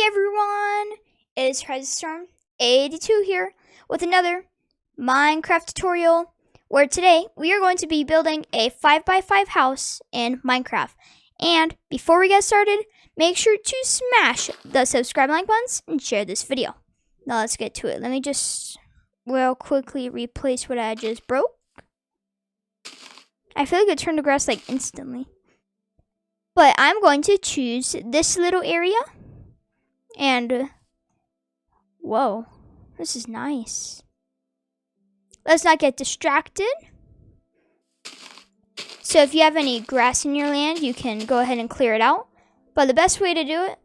everyone, it's Storm82 here with another Minecraft tutorial where today we are going to be building a 5x5 house in Minecraft. And before we get started, make sure to smash the subscribe and like buttons and share this video. Now let's get to it. Let me just real quickly replace what I just broke. I feel like it turned to grass like instantly. But I'm going to choose this little area. And, whoa, this is nice. Let's not get distracted. So if you have any grass in your land, you can go ahead and clear it out. But the best way to do it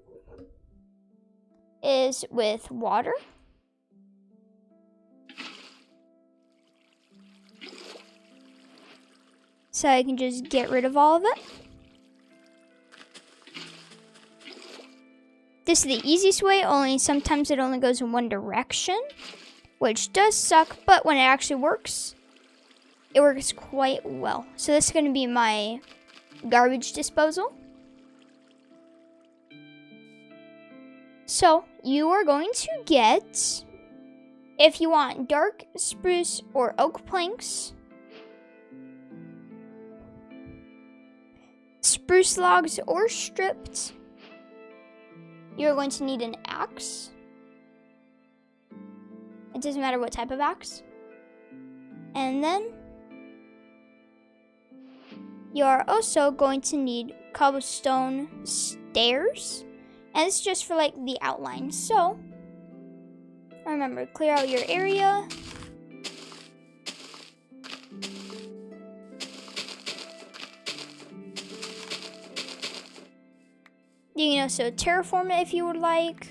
is with water. So I can just get rid of all of it. This is the easiest way, only sometimes it only goes in one direction, which does suck, but when it actually works, it works quite well. So this is going to be my garbage disposal. So you are going to get, if you want dark spruce or oak planks, spruce logs or stripped, you're going to need an axe. It doesn't matter what type of axe. And then you are also going to need cobblestone stairs. And it's just for like the outline. So remember, clear out your area. You can also terraform it if you would like.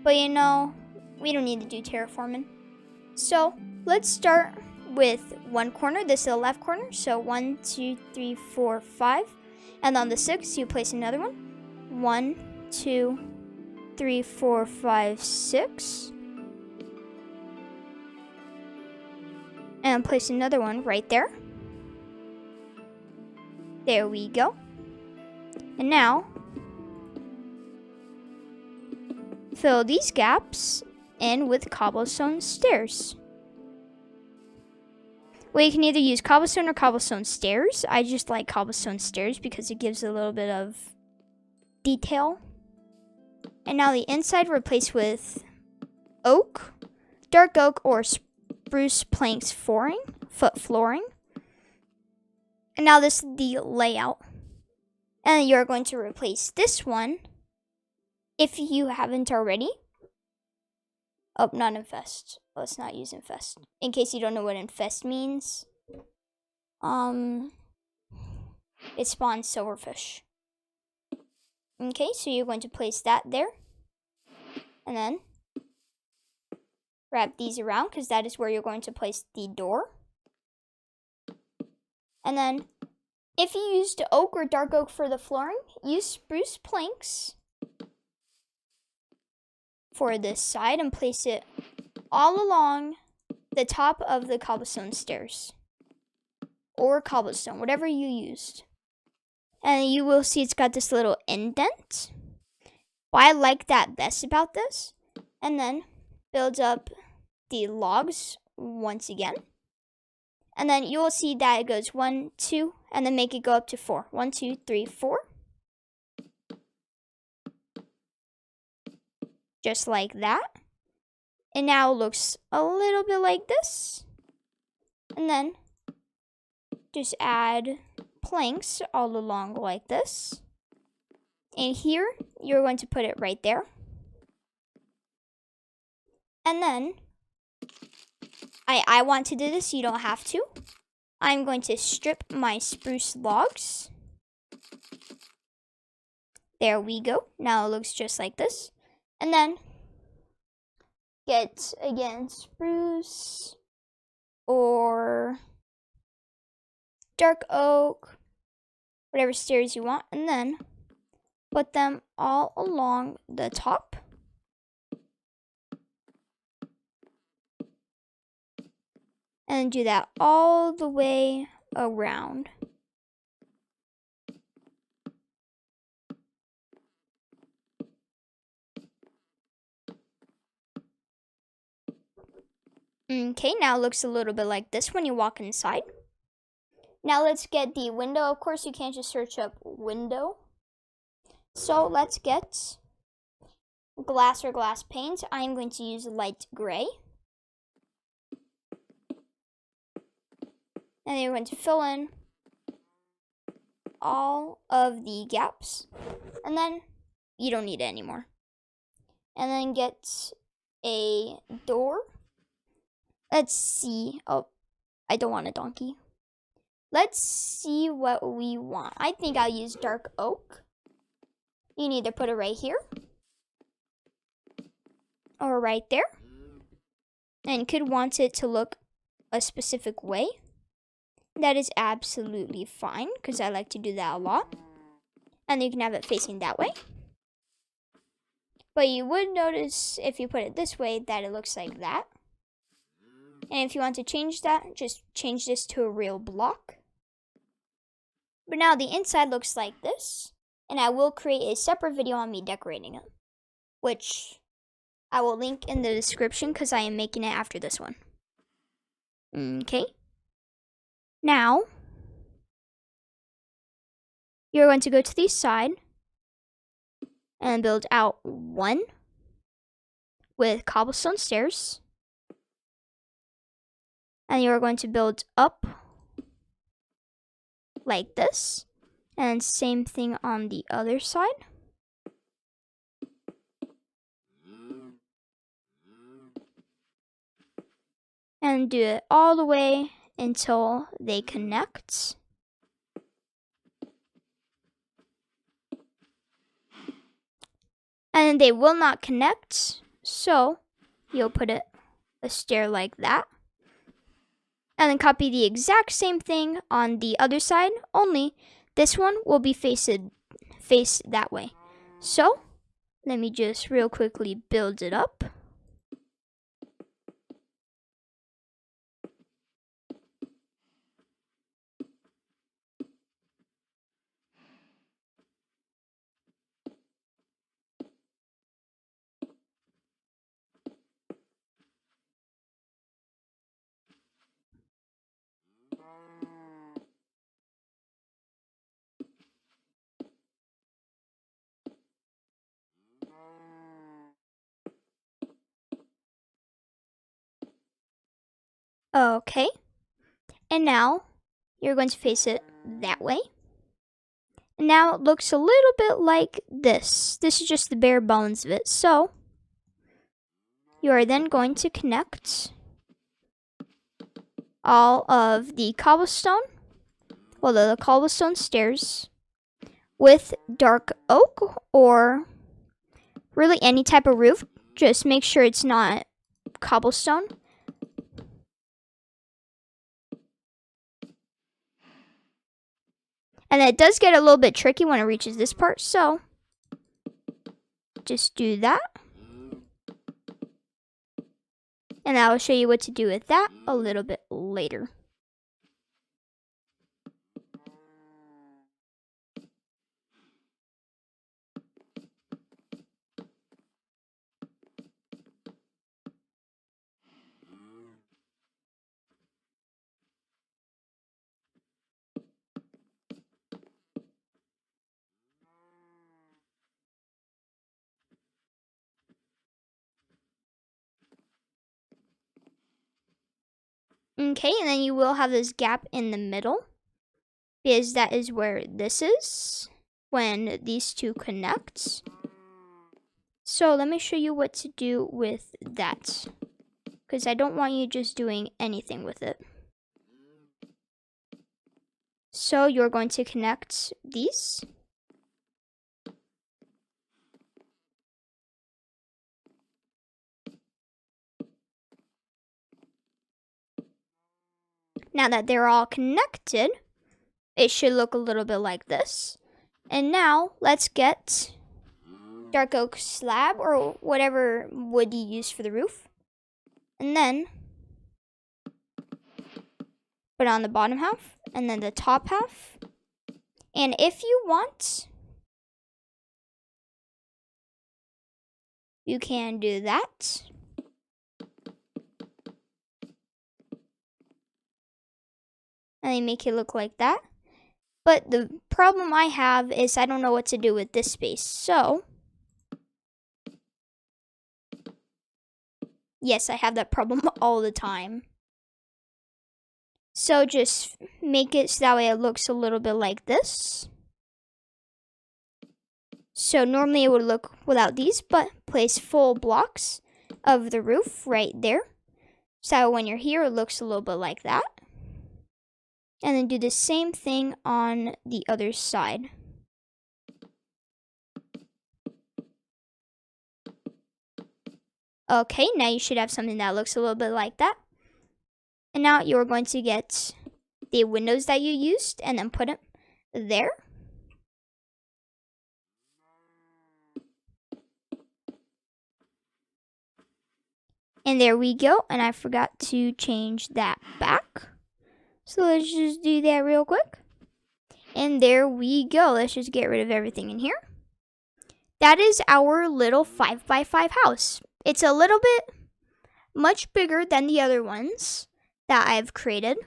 But you know, we don't need to do terraforming. So let's start with one corner. This is the left corner. So 1, 2, 3, 4, 5. And on the 6th, you place another one. 1, 2, 3, 4, 5, 6. And place another one right there. There we go. And now fill these gaps in with cobblestone stairs. Well, you can either use cobblestone or cobblestone stairs. I just like cobblestone stairs because it gives a little bit of detail. And now the inside replace with oak, dark oak, or spruce planks flooring. And now this is the layout. And you're going to replace this one, if you haven't already. Oh, not infest. Let's not use infest. In case you don't know what infest means. It spawns silverfish. Okay, so you're going to place that there. And then wrap these around because that is where you're going to place the door. And then if you used oak or dark oak for the flooring, use spruce planks for this side and place it all along the top of the cobblestone stairs. Or cobblestone, whatever you used. And you will see it's got this little indent. Well, I like that best about this. And then build up the logs once again. And then you will see that it goes 1, 2, and then make it go up to 4. 1, 2, 3, 4. Just like that. And now it looks a little bit like this. And then just add planks all along like this. And here, you're going to put it right there. And then, I want to do this, you don't have to. I'm going to strip my spruce logs. There we go. Now it looks just like this. And then get, again, spruce or dark oak, whatever stairs you want, and then put them all along the top. And do that all the way around. Okay, now it looks a little bit like this when you walk inside. Now let's get the window. Of course, you can't just search up window. So let's get glass or glass paint. I'm going to use light gray. And then you're going to fill in all of the gaps. And then you don't need it anymore. And then get a door. Let's see. Oh, I don't want a donkey. Let's see what we want. I think I'll use dark oak. You need to put it right here. Or right there. And you could want it to look a specific way. That is absolutely fine, because I like to do that a lot. And you can have it facing that way. But you would notice if you put it this way that it looks like that. And if you want to change that, just change this to a real block. But now the inside looks like this. And I will create a separate video on me decorating it, which I will link in the description because I am making it after this one. Okay. Now, you're going to go to the side and build out one with cobblestone stairs. And you're going to build up like this. And same thing on the other side. And do it all the way until they connect. And they will not connect, so you'll put a stair like that. And then copy the exact same thing on the other side, only this one will be faced that way. So, let me just real quickly build it up. Okay, and now you're going to face it that way. And now it looks a little bit like this. This is just the bare bones of it. So, you are then going to connect all of the cobblestone, well, the cobblestone stairs with dark oak or really any type of roof. Just make sure it's not cobblestone. And it does get a little bit tricky when it reaches this part, so just do that. And I will show you what to do with that a little bit later. Okay, and then you will have this gap in the middle, because that is where this is when these two connect. So let me show you what to do with that, because I don't want you just doing anything with it. So you're going to connect these. Now that they're all connected, it should look a little bit like this. And now let's get dark oak slab or whatever wood you use for the roof. And then put on the bottom half and then the top half. And if you want, you can do that. and then make it look like that. But the problem I have is I don't know what to do with this space. So, yes, I have that problem all the time. So just make it so that way it looks a little bit like this. So normally it would look without these, but place full blocks of the roof right there. So when you're here, it looks a little bit like that. And then do the same thing on the other side. Okay, now you should have something that looks a little bit like that. And now you're going to get the windows that you used and then put them there. And there we go. And I forgot to change that back. So let's just do that real quick. And there we go. Let's just get rid of everything in here. That is our little 5x5 house. It's a little bit much bigger than the other ones that I've created.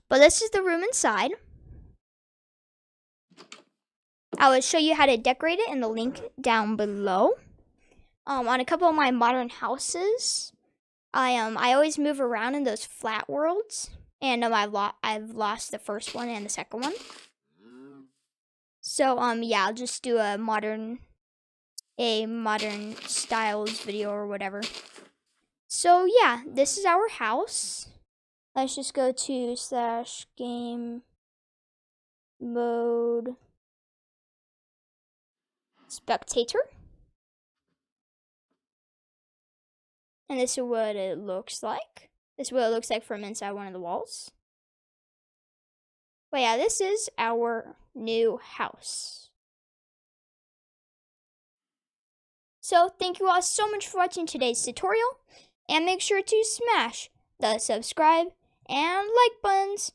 But this is the room inside. I will show you how to decorate it in the link down below. On a couple of my modern houses, I always move around in those flat worlds, and I've lost the first one and the second one. So yeah, I'll just do a modern styles video or whatever. So yeah, this is our house. Let's just go to /game mode spectator. And this is what it looks like. This is what it looks like from inside one of the walls. But yeah, this is our new house. So thank you all so much for watching today's tutorial. And make sure to smash the subscribe and like buttons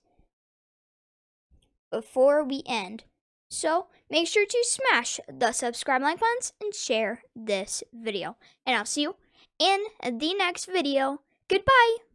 before we end. So make sure to smash the subscribe and like buttons and share this video. And I'll see you in the next video. Goodbye.